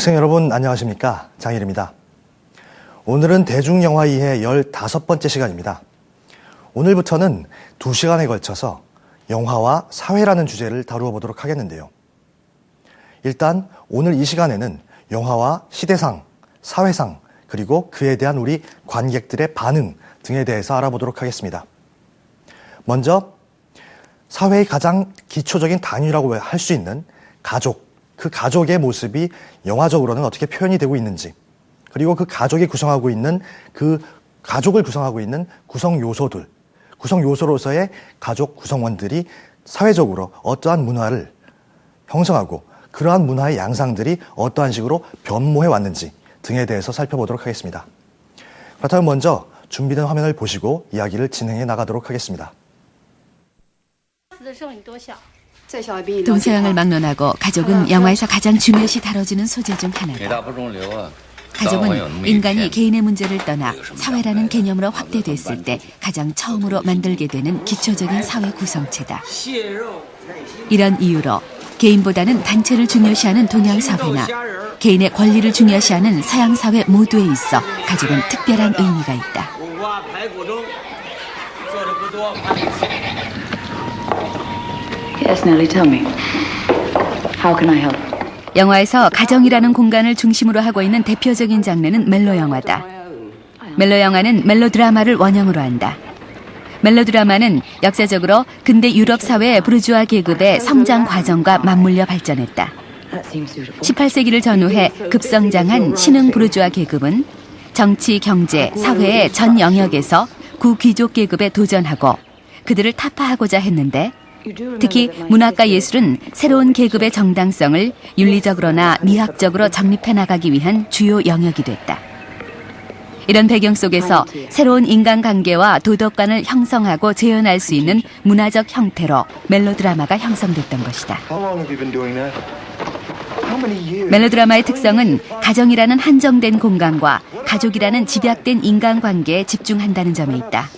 시청 여러분 안녕하십니까? 장일입니다. 오늘은 대중영화 이해 15번째 시간입니다. 오늘부터는 2시간에 걸쳐서 영화와 사회라는 주제를 다루어 보도록 하겠는데요. 일단 오늘 이 시간에는 영화와 시대상, 사회상, 그리고 그에 대한 우리 관객들의 반응 등에 대해서 알아보도록 하겠습니다. 먼저 사회의 가장 기초적인 단위라고 할 수 있는 가족, 그 가족의 모습이 영화적으로는 어떻게 표현이 되고 있는지, 그리고 그 가족이 구성하고 있는 그 가족을 구성하고 있는 구성 요소들, 구성 요소로서의 가족 구성원들이 사회적으로 어떠한 문화를 형성하고 그러한 문화의 양상들이 어떠한 식으로 변모해 왔는지 등에 대해서 살펴보도록 하겠습니다. 그렇다면 먼저 준비된 화면을 보시고 이야기를 진행해 나가도록 하겠습니다. 동서양을 막론하고 가족은 영화에서 가장 중요시 다뤄지는 소재 중 하나다. 가족은 인간이 개인의 문제를 떠나 사회라는 개념으로 확대됐을 때 가장 처음으로 만들게 되는 기초적인 사회 구성체다. 이런 이유로 개인보다는 단체를 중요시하는 동양 사회나 개인의 권리를 중요시하는 서양 사회 모두에 있어 가족은 특별한 의미가 있다. Yes, Nellie, tell me. How can I help? 영화에서 가정이라는 공간을 중심으로 하고 있는 대표적인 장르는 멜로 영화다. 멜로 영화는 멜로드라마를 원형으로 한다. 멜로드라마는 역사적으로 근대 유럽 사회의 부르주아 계급의 성장 과정과 맞물려 발전했다. 18세기를 전후해 급성장한 신흥 부르주아 계급은 정치, 경제, 사회의 전 영역에서 구귀족 계급에 도전하고 그들을 타파하고자 했는데 특히 문학과 예술은 새로운 계급의 정당성을 윤리적으로나 미학적으로 정립해 나가기 위한 주요 영역이 됐다. 이런 배경 속에서 새로운 인간관계와 도덕관을 형성하고 재현할 수 있는 문화적 형태로 멜로드라마가 형성됐던 것이다. 멜로드라마의 특성은 가정이라는 한정된 공간과 가족이라는 집약된 인간관계에 집중한다는 점에 있다.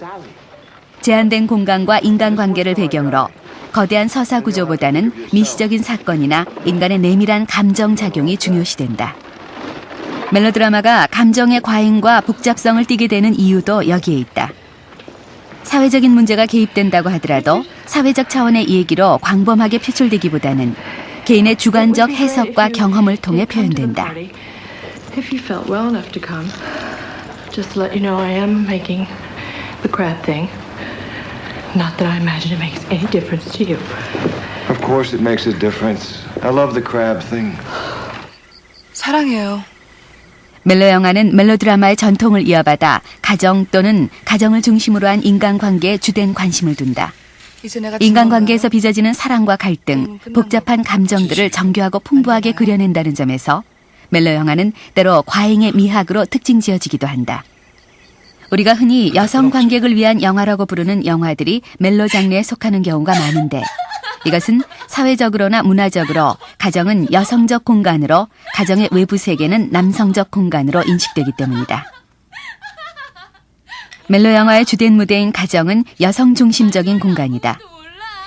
제한된 공간과 인간관계를 배경으로 거대한 서사 구조보다는 미시적인 사건이나 인간의 내밀한 감정작용이 중요시된다. 멜로드라마가 감정의 과잉과 복잡성을 띠게 되는 이유도 여기에 있다. 사회적인 문제가 개입된다고 하더라도 사회적 차원의 얘기로 광범하게 표출되기보다는 개인의 주관적 해석과 경험을 통해 표현된다. If you felt well enough to come, just to let you know I am making the crab thing. Not that I imagine it makes any difference to you. Of course it makes a difference. I love the crab thing. 사랑해요. 멜로 영화는 멜로드라마의 전통을 이어받아 가정 또는 가정을 중심으로 한 인간관계에 주된 관심을 둔다. 인간관계에서 빚어지는 사랑과 갈등, 복잡한 감정들을 정교하고 풍부하게 그려낸다는 점에서 멜로 영화는 때로 과잉의 미학으로 특징 지어지기도 한다. 우리가 흔히 여성 관객을 위한 영화라고 부르는 영화들이 멜로 장르에 속하는 경우가 많은데 이것은 사회적으로나 문화적으로 가정은 여성적 공간으로 가정의 외부 세계는 남성적 공간으로 인식되기 때문이다. 멜로 영화의 주된 무대인 가정은 여성 중심적인 공간이다.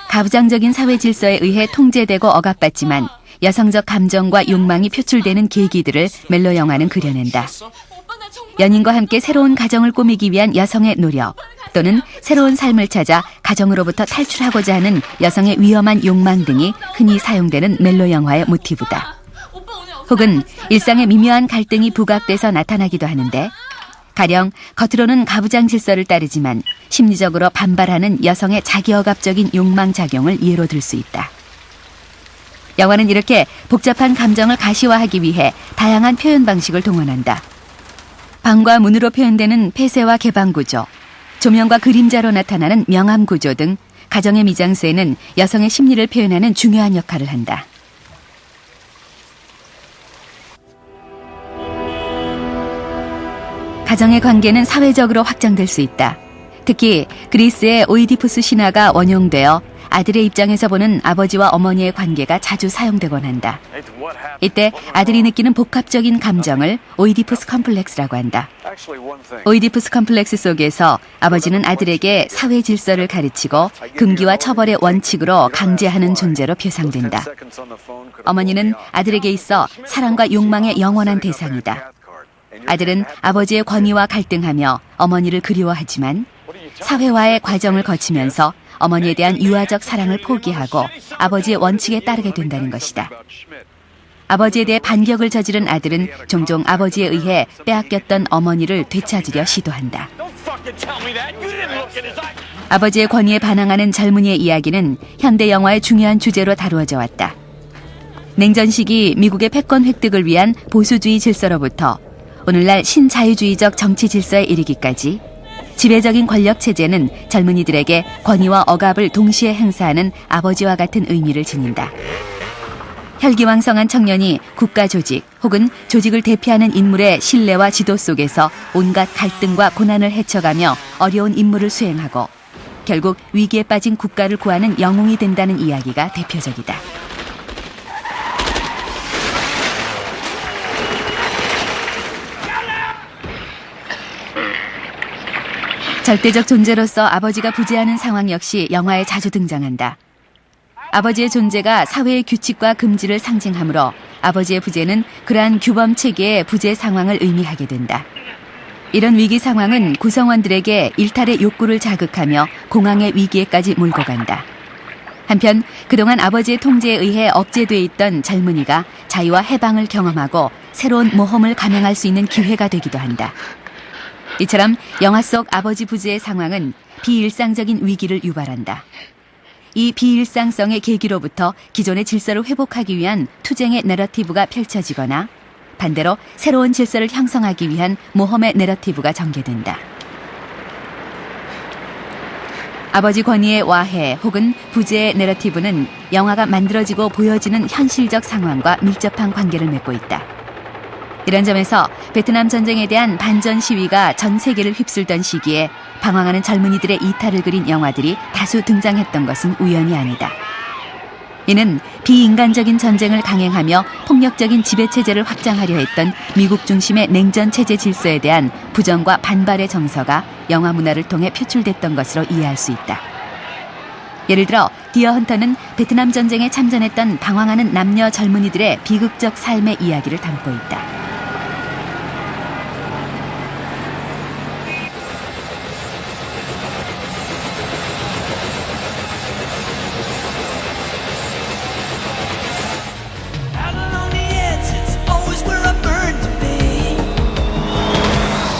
가부장적인 사회 질서에 의해 통제되고 억압받지만 여성적 감정과 욕망이 표출되는 계기들을 멜로 영화는 그려낸다. 연인과 함께 새로운 가정을 꾸미기 위한 여성의 노력 또는 새로운 삶을 찾아 가정으로부터 탈출하고자 하는 여성의 위험한 욕망 등이 흔히 사용되는 멜로 영화의 모티브다. 혹은 일상의 미묘한 갈등이 부각돼서 나타나기도 하는데 가령 겉으로는 가부장 질서를 따르지만 심리적으로 반발하는 여성의 자기억압적인 욕망 작용을 예로 들 수 있다. 영화는 이렇게 복잡한 감정을 가시화하기 위해 다양한 표현 방식을 동원한다. 방과 문으로 표현되는 폐쇄와 개방 구조, 조명과 그림자로 나타나는 명암 구조 등 가정의 미장센은 여성의 심리를 표현하는 중요한 역할을 한다. 가정의 관계는 사회적으로 확장될 수 있다. 특히 그리스의 오이디푸스 신화가 원용되어 아들의 입장에서 보는 아버지와 어머니의 관계가 자주 사용되곤 한다. 이때 아들이 느끼는 복합적인 감정을 오이디푸스 컴플렉스라고 한다. 오이디푸스 컴플렉스 속에서 아버지는 아들에게 사회 질서를 가르치고 금기와 처벌의 원칙으로 강제하는 존재로 묘상된다. 어머니는 아들에게 있어 사랑과 욕망의 영원한 대상이다. 아들은 아버지의 권위와 갈등하며 어머니를 그리워하지만 사회화의 과정을 거치면서 어머니에 대한 유아적 사랑을 포기하고 아버지의 원칙에 따르게 된다는 것이다. 아버지에 대해 반격을 저지른 아들은 종종 아버지에 의해 빼앗겼던 어머니를 되찾으려 시도한다. 아버지의 권위에 반항하는 젊은이의 이야기는 현대 영화의 중요한 주제로 다루어져 왔다. 냉전 시기 미국의 패권 획득을 위한 보수주의 질서로부터 오늘날 신자유주의적 정치 질서에 이르기까지 지배적인 권력 체제는 젊은이들에게 권위와 억압을 동시에 행사하는 아버지와 같은 의미를 지닌다. 혈기왕성한 청년이 국가 조직 혹은 조직을 대표하는 인물의 신뢰와 지도 속에서 온갖 갈등과 고난을 헤쳐가며 어려운 임무를 수행하고 결국 위기에 빠진 국가를 구하는 영웅이 된다는 이야기가 대표적이다. 절대적 존재로서 아버지가 부재하는 상황 역시 영화에 자주 등장한다. 아버지의 존재가 사회의 규칙과 금지를 상징하므로 아버지의 부재는 그러한 규범 체계의 부재 상황을 의미하게 된다. 이런 위기 상황은 구성원들에게 일탈의 욕구를 자극하며 공황의 위기에까지 몰고 간다. 한편 그동안 아버지의 통제에 의해 억제돼 있던 젊은이가 자유와 해방을 경험하고 새로운 모험을 감행할 수 있는 기회가 되기도 한다. 이처럼 영화 속 아버지 부재의 상황은 비일상적인 위기를 유발한다. 이 비일상성의 계기로부터 기존의 질서를 회복하기 위한 투쟁의 내러티브가 펼쳐지거나 반대로 새로운 질서를 형성하기 위한 모험의 내러티브가 전개된다. 아버지 권위의 와해 혹은 부재의 내러티브는 영화가 만들어지고 보여지는 현실적 상황과 밀접한 관계를 맺고 있다. 이런 점에서 베트남 전쟁에 대한 반전 시위가 전 세계를 휩쓸던 시기에 방황하는 젊은이들의 이탈을 그린 영화들이 다수 등장했던 것은 우연이 아니다. 이는 비인간적인 전쟁을 강행하며 폭력적인 지배체제를 확장하려 했던 미국 중심의 냉전체제 질서에 대한 부정과 반발의 정서가 영화 문화를 통해 표출됐던 것으로 이해할 수 있다. 예를 들어 디어 헌터는 베트남 전쟁에 참전했던 방황하는 남녀 젊은이들의 비극적 삶의 이야기를 담고 있다.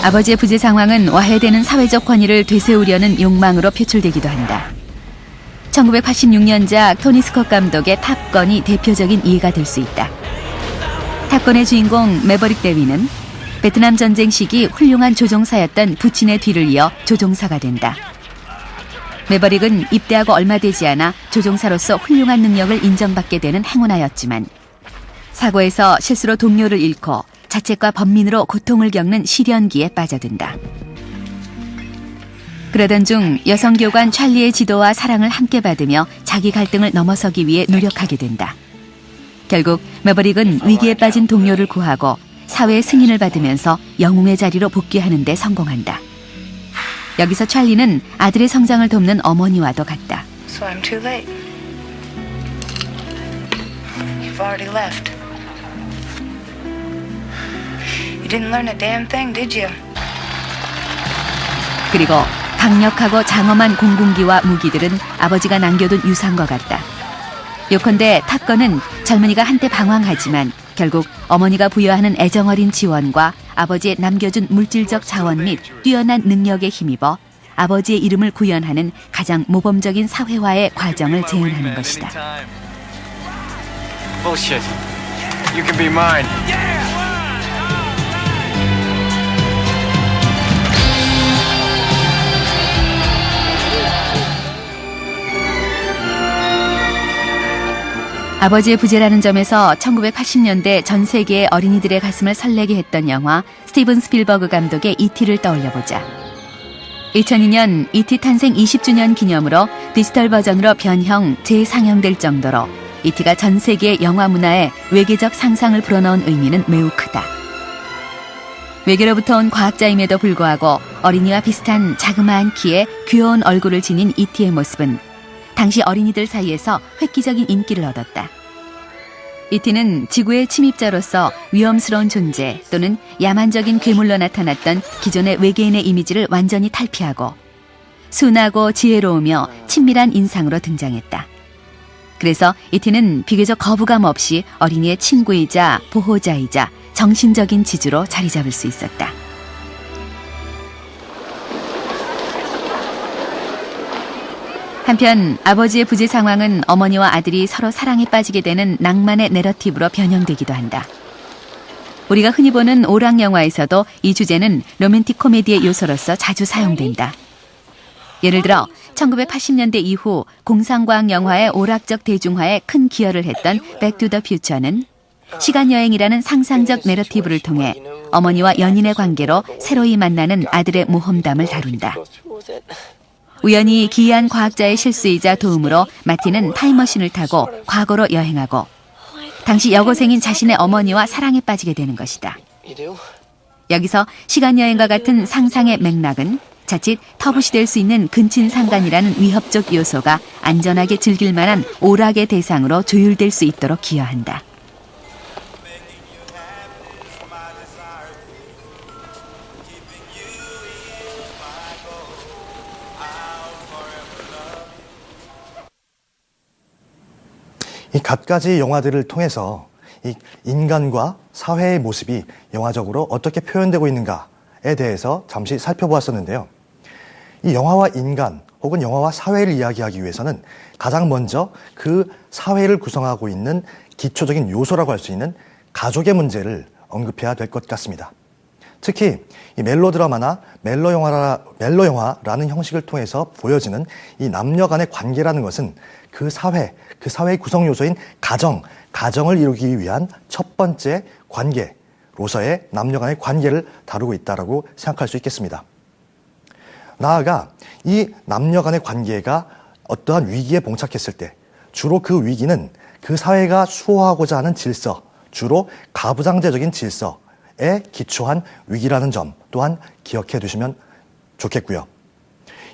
아버지의 부재 상황은 와해되는 사회적 권위를 되세우려는 욕망으로 표출되기도 한다. 1986년작 토니 스콧 감독의 탑건이 대표적인 이해가 될 수 있다. 탑건의 주인공 매버릭 데위는 베트남 전쟁 시기 훌륭한 조종사였던 부친의 뒤를 이어 조종사가 된다. 매버릭은 입대하고 얼마 되지 않아 조종사로서 훌륭한 능력을 인정받게 되는 행운아였지만 사고에서 실수로 동료를 잃고 자책과 번민으로 고통을 겪는 시련기에 빠져든다. 그러던 중 여성교관 찰리의 지도와 사랑을 함께 받으며 자기 갈등을 넘어서기 위해 노력하게 된다. 결국 매버릭은 위기에 빠진 동료를 구하고 사회의 승인을 받으면서 영웅의 자리로 복귀하는 데 성공한다. 여기서 찰리는 아들의 성장을 돕는 어머니와도 같다. So I'm too late. You've already left. You didn't learn a damn thing, did you? 그리고 강력하고 장엄한 공군기와 무기들은 아버지가 남겨둔 유산과 같다. 요컨대 탑건은 젊은이가 한때 방황하지만 결국 어머니가 부여하는 애정어린 지원과 아버지의 남겨준 물질적 자원 및 뛰어난 능력에 힘입어 아버지의 이름을 구현하는 가장 모범적인 사회화의 과정을 재현하는 것이다. Bullshit. You can be mine. 아버지의 부재라는 점에서 1980년대 전 세계의 어린이들의 가슴을 설레게 했던 영화 스티븐 스필버그 감독의 E.T.를 떠올려보자. 2002년 E.T. 탄생 20주년 기념으로 디지털 버전으로 변형, 재상영될 정도로 E.T.가 전 세계 영화 문화에 외계적 상상을 불어넣은 의미는 매우 크다. 외계로부터 온 과학자임에도 불구하고 어린이와 비슷한 자그마한 키에 귀여운 얼굴을 지닌 E.T.의 모습은 당시 어린이들 사이에서 획기적인 인기를 얻었다. E.T.는 지구의 침입자로서 위험스러운 존재 또는 야만적인 괴물로 나타났던 기존의 외계인의 이미지를 완전히 탈피하고 순하고 지혜로우며 친밀한 인상으로 등장했다. 그래서 E.T.는 비교적 거부감 없이 어린이의 친구이자 보호자이자 정신적인 지주로 자리 잡을 수 있었다. 한편 아버지의 부재 상황은 어머니와 아들이 서로 사랑에 빠지게 되는 낭만의 내러티브로 변형되기도 한다. 우리가 흔히 보는 오락 영화에서도 이 주제는 로맨틱 코미디의 요소로서 자주 사용된다. 예를 들어 1980년대 이후 공상과학 영화의 오락적 대중화에 큰 기여를 했던 백 투 더 퓨처는 시간여행이라는 상상적 내러티브를 통해 어머니와 연인의 관계로 새로이 만나는 아들의 모험담을 다룬다. 우연히 기이한 과학자의 실수이자 도움으로 마틴은 타임머신을 타고 과거로 여행하고 당시 여고생인 자신의 어머니와 사랑에 빠지게 되는 것이다. 여기서 시간여행과 같은 상상의 맥락은 자칫 터부시될 수 있는 근친상간이라는 위협적 요소가 안전하게 즐길 만한 오락의 대상으로 조율될 수 있도록 기여한다. 이 갖가지 영화들을 통해서 이 인간과 사회의 모습이 영화적으로 어떻게 표현되고 있는가에 대해서 잠시 살펴보았었는데요. 이 영화와 인간 혹은 영화와 사회를 이야기하기 위해서는 가장 먼저 그 사회를 구성하고 있는 기초적인 요소라고 할 수 있는 가족의 문제를 언급해야 될 것 같습니다. 특히 이 멜로드라마나 멜로영화라는 형식을 통해서 보여지는 이 남녀 간의 관계라는 것은 그 사회의 구성 요소인 가정을 이루기 위한 첫 번째 관계로서의 남녀 간의 관계를 다루고 있다고 생각할 수 있겠습니다. 나아가 이 남녀 간의 관계가 어떠한 위기에 봉착했을 때 주로 그 위기는 그 사회가 수호하고자 하는 질서, 주로 가부장제적인 질서에 기초한 위기라는 점 또한 기억해 두시면 좋겠고요.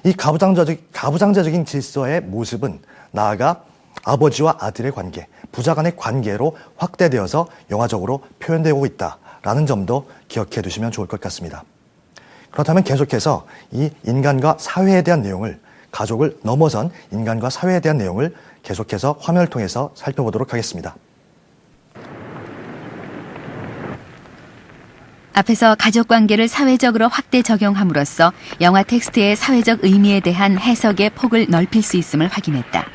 이 가부장제적인 질서의 모습은 나아가 아버지와 아들의 관계, 부자 간의 관계로 확대되어서 영화적으로 표현되고 있다라는 점도 기억해 두시면 좋을 것 같습니다. 그렇다면 계속해서 이 인간과 사회에 대한 내용을, 가족을 넘어선 인간과 사회에 대한 내용을 계속해서 화면을 통해서 살펴보도록 하겠습니다. 앞에서 가족관계를 사회적으로 확대 적용함으로써 영화 텍스트의 사회적 의미에 대한 해석의 폭을 넓힐 수 있음을 확인했다.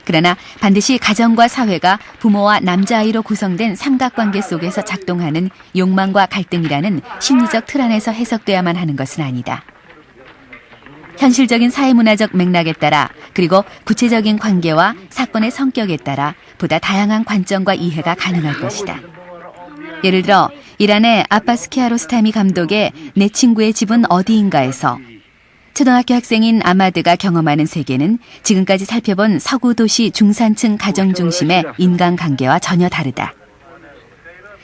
그러나 반드시 가정과 사회가 부모와 남자아이로 구성된 삼각관계 속에서 작동하는 욕망과 갈등이라는 심리적 틀 안에서 해석돼야만 하는 것은 아니다. 현실적인 사회문화적 맥락에 따라 그리고 구체적인 관계와 사건의 성격에 따라 보다 다양한 관점과 이해가 가능할 것이다. 예를 들어 이란의 아바스 키아로스타미 감독의 내 친구의 집은 어디인가에서 초등학교 학생인 아마드가 경험하는 세계는 지금까지 살펴본 서구 도시 중산층 가정 중심의 인간관계와 전혀 다르다.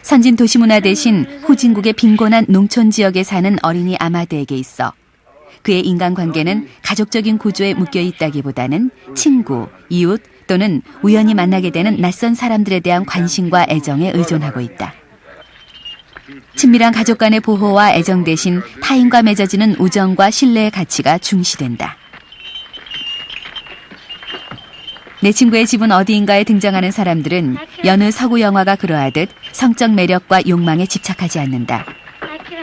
선진 도시문화 대신 후진국의 빈곤한 농촌 지역에 사는 어린이 아마드에게 있어 그의 인간관계는 가족적인 구조에 묶여 있다기보다는 친구, 이웃 또는 우연히 만나게 되는 낯선 사람들에 대한 관심과 애정에 의존하고 있다. 친밀한 가족 간의 보호와 애정 대신 타인과 맺어지는 우정과 신뢰의 가치가 중시된다. 내 친구의 집은 어디인가에 등장하는 사람들은 여느 서구 영화가 그러하듯 성적 매력과 욕망에 집착하지 않는다.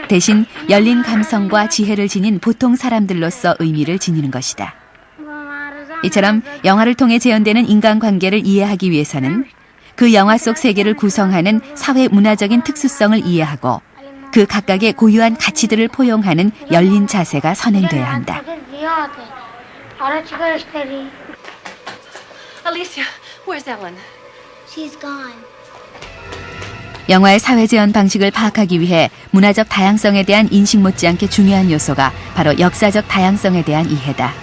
대신 열린 감성과 지혜를 지닌 보통 사람들로서 의미를 지니는 것이다. 이처럼 영화를 통해 재현되는 인간관계를 이해하기 위해서는 그 영화 속 세계를 구성하는 사회 문화적인 특수성을 이해하고 그 각각의 고유한 가치들을 포용하는 열린 자세가 선행돼야 한다. Alicia, where's Ellen? She's gone. 영화의 사회 재현 방식을 파악하기 위해 문화적 다양성에 대한 인식 못지않게 중요한 요소가 바로 역사적 다양성에 대한 이해다.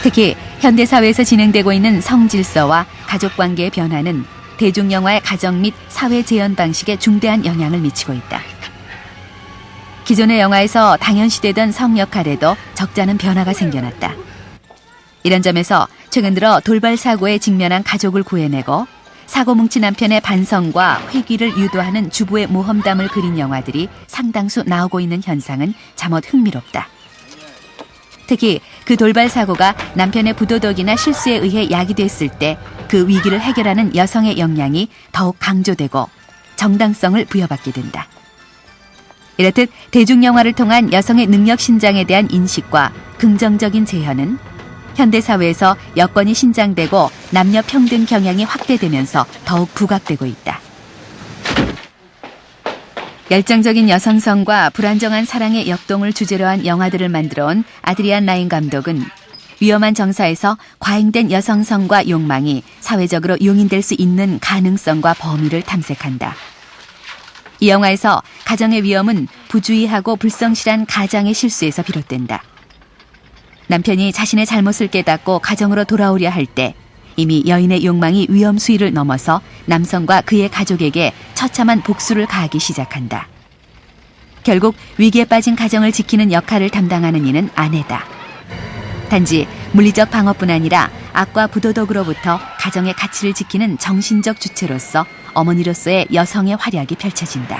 특히 현대사회에서 진행되고 있는 성질서와 가족관계의 변화는 대중영화의 가정 및 사회 재현 방식에 중대한 영향을 미치고 있다. 기존의 영화에서 당연시되던 성 역할에도 적잖은 변화가 생겨났다. 이런 점에서 최근 들어 돌발 사고에 직면한 가족을 구해내고 사고 뭉친 남편의 반성과 회귀를 유도하는 주부의 모험담을 그린 영화들이 상당수 나오고 있는 현상은 잠옷 흥미롭다. 특히 그 돌발 사고가 남편의 부도덕이나 실수에 의해 야기됐을 때 그 위기를 해결하는 여성의 역량이 더욱 강조되고 정당성을 부여받게 된다. 이렇듯 대중영화를 통한 여성의 능력 신장에 대한 인식과 긍정적인 재현은 현대사회에서 여건이 신장되고 남녀 평등 경향이 확대되면서 더욱 부각되고 있다. 열정적인 여성성과 불안정한 사랑의 역동을 주제로 한 영화들을 만들어온 아드리안 라인 감독은 위험한 정사에서 과잉된 여성성과 욕망이 사회적으로 용인될 수 있는 가능성과 범위를 탐색한다. 이 영화에서 가정의 위험은 부주의하고 불성실한 가장의 실수에서 비롯된다. 남편이 자신의 잘못을 깨닫고 가정으로 돌아오려 할 때 이미 여인의 욕망이 위험 수위를 넘어서 남성과 그의 가족에게 처참한 복수를 가하기 시작한다. 결국 위기에 빠진 가정을 지키는 역할을 담당하는 이는 아내다. 단지 물리적 방어뿐 아니라 악과 부도덕으로부터 가정의 가치를 지키는 정신적 주체로서 어머니로서의 여성의 활약이 펼쳐진다.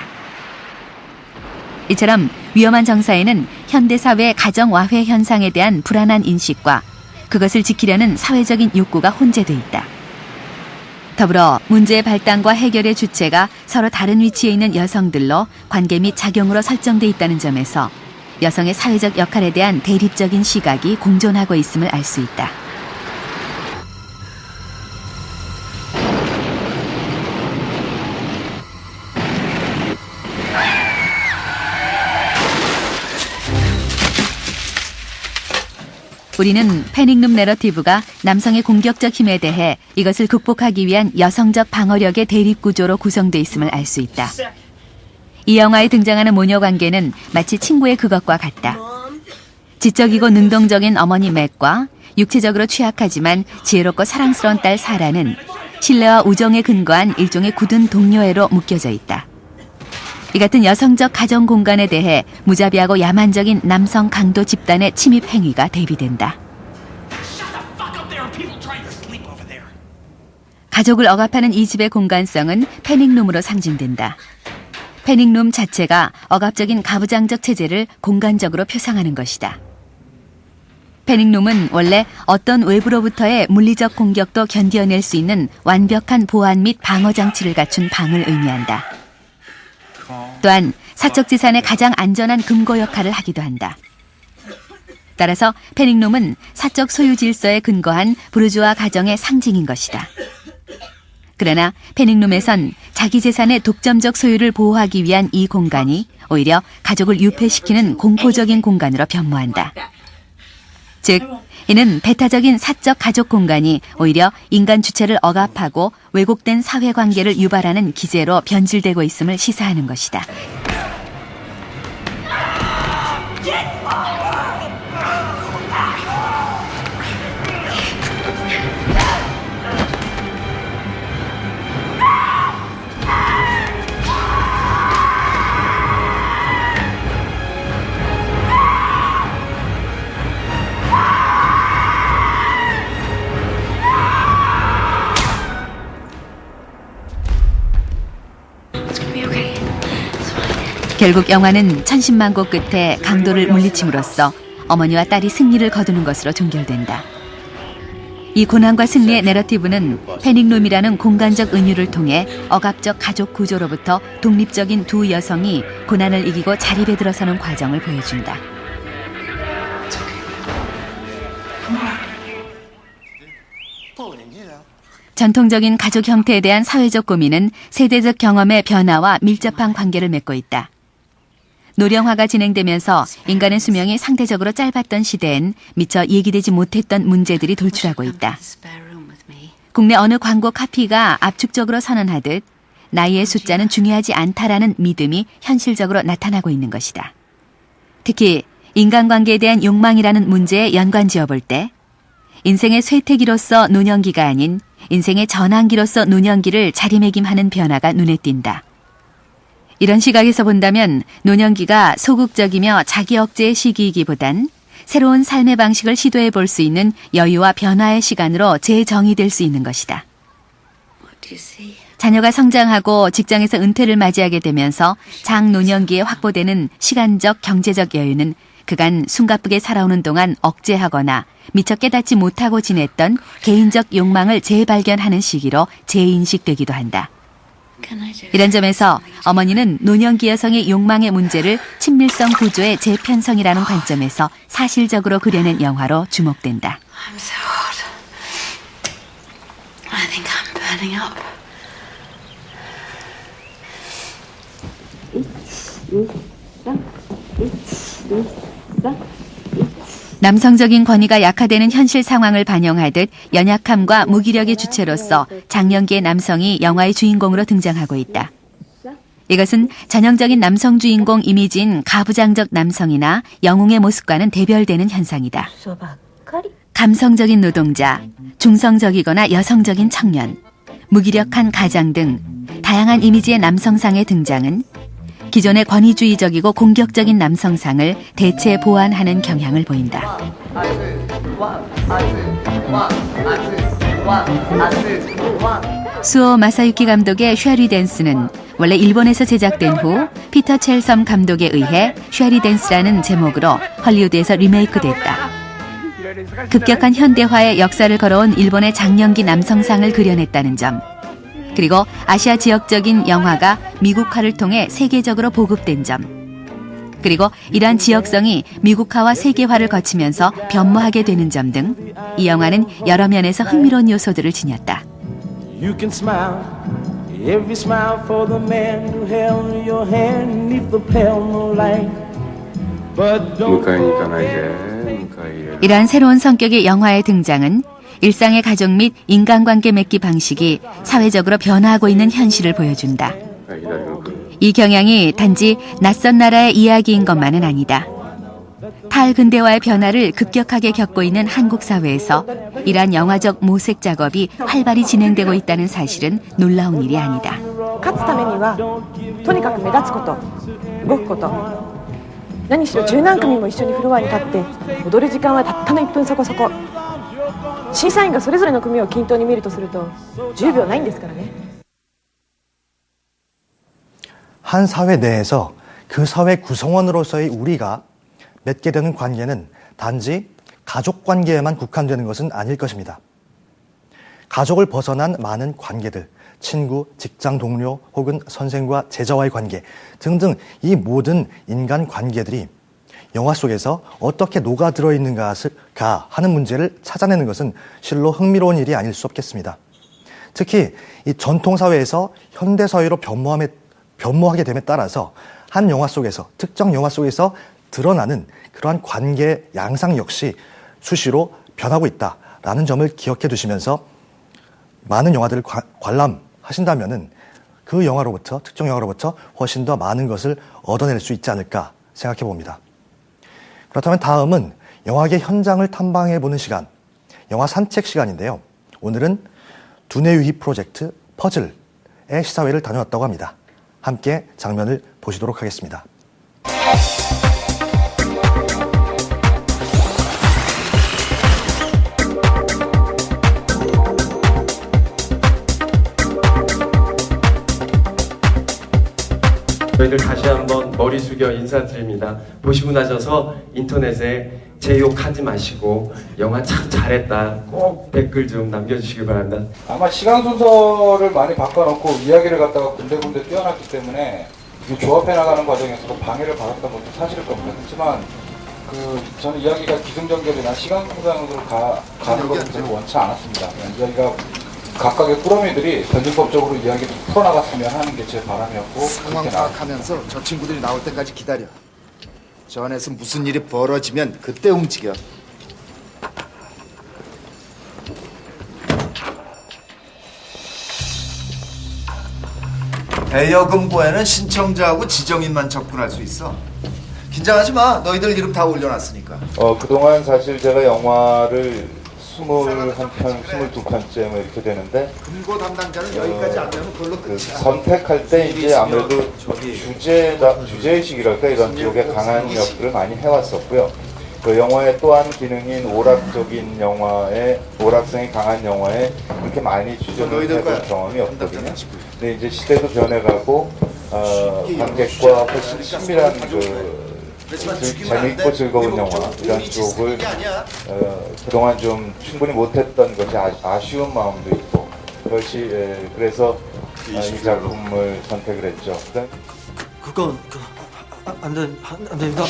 이처럼 위험한 정사에는 현대사회 가정와회 현상에 대한 불안한 인식과 그것을 지키려는 사회적인 욕구가 혼재돼 있다. 더불어 문제의 발단과 해결의 주체가 서로 다른 위치에 있는 여성들로 관계 및 작용으로 설정돼 있다는 점에서 여성의 사회적 역할에 대한 대립적인 시각이 공존하고 있음을 알 수 있다. 우리는 패닉룸 내러티브가 남성의 공격적 힘에 대해 이것을 극복하기 위한 여성적 방어력의 대립구조로 구성되어 있음을 알 수 있다. 이 영화에 등장하는 모녀 관계는 마치 친구의 그것과 같다. 지적이고 능동적인 어머니 맥과 육체적으로 취약하지만 지혜롭고 사랑스러운 딸 사라는 신뢰와 우정에 근거한 일종의 굳은 동료애로 묶여져 있다. 이 같은 여성적 가정 공간에 대해 무자비하고 야만적인 남성 강도 집단의 침입 행위가 대비된다. 가족을 억압하는 이 집의 공간성은 패닉룸으로 상징된다. 패닉룸 자체가 억압적인 가부장적 체제를 공간적으로 표상하는 것이다. 패닉룸은 원래 어떤 외부로부터의 물리적 공격도 견뎌낼 수 있는 완벽한 보안 및 방어 장치를 갖춘 방을 의미한다. 또한 사적 재산의 가장 안전한 금고 역할을 하기도 한다. 따라서 패닉룸은 사적 소유 질서에 근거한 부르주아 가정의 상징인 것이다. 그러나 패닉룸에선 자기 재산의 독점적 소유를 보호하기 위한 이 공간이 오히려 가족을 유폐시키는 공포적인 공간으로 변모한다. 즉, 이는 배타적인 사적 가족 공간이 오히려 인간 주체를 억압하고 왜곡된 사회관계를 유발하는 기제로 변질되고 있음을 시사하는 것이다. 결국 영화는 천신만고 끝에 강도를 물리침으로써 어머니와 딸이 승리를 거두는 것으로 종결된다. 이 고난과 승리의 내러티브는 패닉룸이라는 공간적 은유를 통해 억압적 가족 구조로부터 독립적인 두 여성이 고난을 이기고 자립에 들어서는 과정을 보여준다. 전통적인 가족 형태에 대한 사회적 고민은 세대적 경험의 변화와 밀접한 관계를 맺고 있다. 노령화가 진행되면서 인간의 수명이 상대적으로 짧았던 시대엔 미처 얘기되지 못했던 문제들이 돌출하고 있다. 국내 어느 광고 카피가 압축적으로 선언하듯 나이의 숫자는 중요하지 않다라는 믿음이 현실적으로 나타나고 있는 것이다. 특히 인간관계에 대한 욕망이라는 문제에 연관지어 볼 때 인생의 쇠퇴기로서 노년기가 아닌 인생의 전환기로서 노년기를 자리매김하는 변화가 눈에 띈다. 이런 시각에서 본다면 노년기가 소극적이며 자기 억제의 시기이기보단 새로운 삶의 방식을 시도해 볼 수 있는 여유와 변화의 시간으로 재정의될 수 있는 것이다. 자녀가 성장하고 직장에서 은퇴를 맞이하게 되면서 장노년기에 확보되는 시간적, 경제적 여유는 그간 숨가쁘게 살아오는 동안 억제하거나 미처 깨닫지 못하고 지냈던 개인적 욕망을 재발견하는 시기로 재인식되기도 한다. 이런 점에서 어머니는 노년기 여성의 욕망의 문제를 친밀성 구조의 재편성이라는 관점에서 사실적으로 그려낸 영화로 주목된다. I'm so hot. I think I'm burning up. 남성적인 권위가 약화되는 현실 상황을 반영하듯 연약함과 무기력의 주체로서 장년기의 남성이 영화의 주인공으로 등장하고 있다. 이것은 전형적인 남성 주인공 이미지인 가부장적 남성이나 영웅의 모습과는 대별되는 현상이다. 감성적인 노동자, 중성적이거나 여성적인 청년, 무기력한 가장 등 다양한 이미지의 남성상의 등장은 기존의 권위주의적이고 공격적인 남성상을 대체 보완하는 경향을 보인다. 수오 마사유키 감독의 쉐리 댄스는 원래 일본에서 제작된 후 피터 첼섬 감독에 의해 쉐리 댄스라는 제목으로 헐리우드에서 리메이크됐다. 급격한 현대화의 역사를 걸어온 일본의 장년기 남성상을 그려냈다는 점, 그리고 아시아 지역적인 영화가 미국화를 통해 세계적으로 보급된 점, 그리고 이러한 지역성이 미국화와 세계화를 거치면서 변모하게 되는 점 등 이 영화는 여러 면에서 흥미로운 요소들을 지녔다. You can smile, every smile for the man who held your hand beneath the pale moonlight. But don't 이러한 새로운 성격의 영화의 등장은 일상의 가족 및 인간관계 맺기 방식이 사회적으로 변화하고 있는 현실을 보여준다. 이 경향이 단지 낯선 나라의 이야기인 것만은 아니다. 탈근대화의 변화를 급격하게 겪고 있는 한국 사회에서 이러한 영화적 모색 작업이 활발히 진행되고 있다는 사실은 놀라운 일이 아니다. 勝つためにはとにかく目立つこと、動くこと。何しろ十何組も一緒にフロアに立って踊る時間はたったの1分そこそこ。審査員がそれぞれの組を均等に見るとすると10秒ないんですからね。 한 사회 내에서 그 사회 구성원으로서의 우리가 맺게 되는 관계는 단지 가족 관계에만 국한되는 것은 아닐 것입니다. 가족을 벗어난 많은 관계들, 친구, 직장 동료 혹은 선생과 제자와의 관계 등등 이 모든 인간 관계들이 영화 속에서 어떻게 녹아들어 있는가 하는 문제를 찾아내는 것은 실로 흥미로운 일이 아닐 수 없겠습니다. 특히 이 전통사회에서 현대사회로 변모하게 됨에 따라서 한 영화 속에서, 특정 영화 속에서 드러나는 그러한 관계 양상 역시 수시로 변하고 있다라는 점을 기억해 두시면서 많은 영화들을 관람하신다면은 그 영화로부터, 특정 영화로부터 훨씬 더 많은 것을 얻어낼 수 있지 않을까 생각해 봅니다. 그렇다면 다음은 영화계 현장을 탐방해보는 시간, 영화 산책 시간인데요. 오늘은 두뇌 유희 프로젝트 퍼즐의 시사회를 다녀왔다고 합니다. 함께 장면을 보시도록 하겠습니다. 저희들 다시 한번 머리 숙여 인사드립니다. 보시고 나셔서 인터넷에 제 욕하지 마시고 영화 참 잘했다 꼭 댓글 좀 남겨주시기 바랍니다. 아마 시간 순서를 많이 바꿔놓고 이야기를 갖다가 군데군데 띄워놨기 때문에 조합해 나가는 과정에서도 방해를 받았던 것도 사실일 겁니다. 그렇지만 저는 이야기가 기승전결이나 시간 공상으로 가는 것을 별로 원치 않았습니다. 이야기가 각각의 꾸러미들이 변증법적으로 이야기를 풀어나갔으면 하는 게 제 바람이었고 상황 파악하면서 저 친구들이 나올 때까지 기다려. 저 안에서 무슨 일이 벌어지면 그때 움직여. 대여금고에는 신청자하고 지정인만 접근할 수 있어. 긴장하지 마. 너희들 이름 다 올려놨으니까. 그동안 사실 제가 영화를 21편, 22편째 뭐 이렇게 되는데 금고 담당자는 여기까지 안 되면 그걸로 끝이야. 선택할 때 이제 아무래도 주제의식이랄까 이런 쪽에 강한 역들을 많이 해왔었고요. 그 영화의 또한 기능인 오락적인 영화에, 오락성이 강한 영화에 그렇게 많이 주전을 해본 경험이 없거든요. 근데 이제 시대도 변해가고 관객과 훨씬 친밀한 재미있고 즐거운 영화 이런 쪽을 그동안 좀 충분히 못했던 것이 아쉬운 마음도 있고 그것이 그래서 이 작품을 선택을 했죠. 그건 안 됩니다.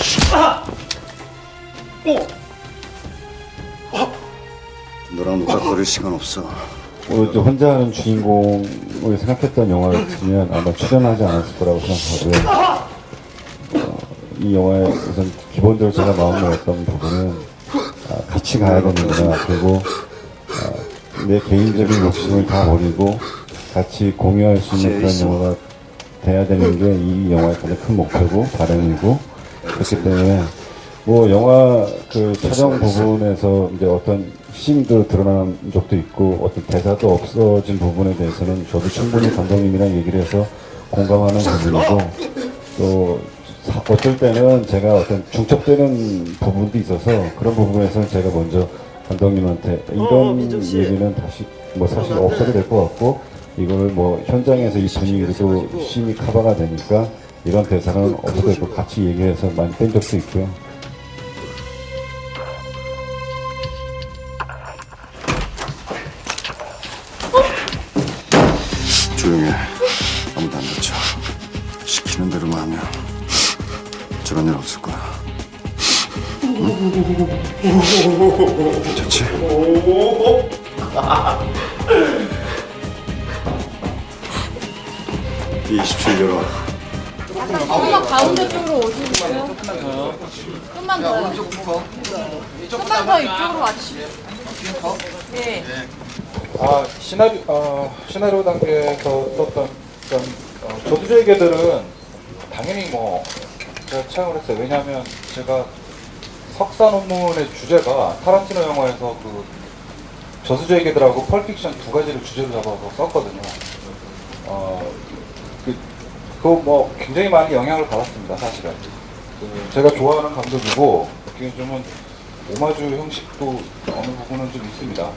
너랑 노닥거릴 시간 없어. 혼자 하는 주인공을 생각했던 영화였으면 아마 출연하지 않았을 거라고 생각하고요. 이 영화에 우선 기본적으로 제가 마음 먹었던 부분은 같이 가야 되는구나. 그리고 내 개인적인 욕심을 다 버리고 같이 공유할 수 있는 그런 영화가 돼야 되는 게 이 영화의 가장 큰 목표고 바람이고 그렇기 때문에 뭐 영화 그 촬영 부분에서 이제 어떤 씬도 드러난 적도 있고 어떤 대사도 없어진 부분에 대해서는 저도 충분히 감독님이랑 얘기를 해서 공감하는 부분이고 또 어쩔 때는 제가 어떤 중첩되는 부분도 있어서 그런 부분에서는 제가 먼저 감독님한테 이런 얘기는 다시 뭐 사실 없어도 될 것 같고 이걸 뭐 현장에서 이 분위기도 씬이 커버가 되니까 이런 대사는 없어도 될 것 같이 얘기해서 많이 뺀 적도 있고요. 조용해. 아무도 안 다쳐. 시키는 대로만 하면 저런 일 없을 거야. 응? 좋지? 27열어. 조금만 가운데 쪽으로 오시고요. 좀만 더요. 좀만 더 이쪽으로 와주시면. 네. 시나리오 단계에서 썼던 저수지의 개들은 당연히 뭐 제가 채용을 했어요. 왜냐하면 제가 석사 논문의 주제가 타란티노 영화에서 그 저수지의 개들하고 펄픽션 두 가지를 주제로 잡아서 썼거든요. 그거 뭐 굉장히 많이 영향을 받았습니다, 사실은. 제가 좋아하는 감독이고 어떻게 보면 오마주 형식도 어느 부분은 좀 있습니다.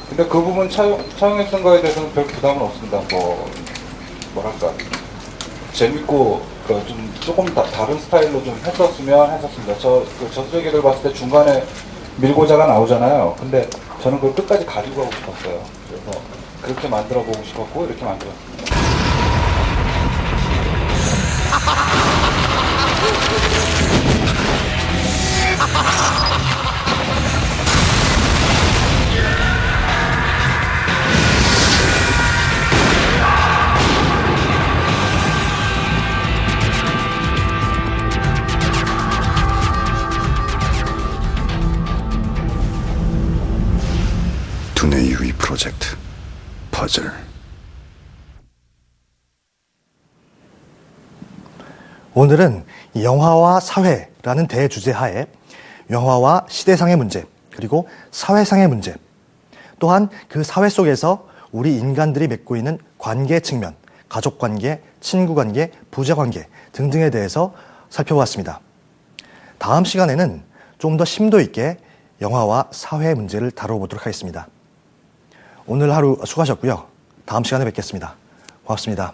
근데 그 부분 차용했던 거에 대해서는 별 부담은 없습니다. 뭐랄까 재밌고 조금 다른 스타일로 좀 했었으면 했었습니다. 저수지의 개들 봤을 때 중간에 밀고자가 나오잖아요. 근데 저는 그걸 끝까지 가지고 가고 싶었어요. 그래서 그렇게 만들어 보고 싶었고 이렇게 만들었습니다. 두뇌 유의 프로젝트 퍼즐. 오늘은 영화와 사회라는 대주제 하에 영화와 시대상의 문제, 그리고 사회상의 문제, 또한 그 사회 속에서 우리 인간들이 맺고 있는 관계 측면, 가족관계, 친구관계, 부자관계 등등에 대해서 살펴보았습니다. 다음 시간에는 좀 더 심도 있게 영화와 사회 문제를 다뤄보도록 하겠습니다. 오늘 하루 수고하셨고요. 다음 시간에 뵙겠습니다. 고맙습니다.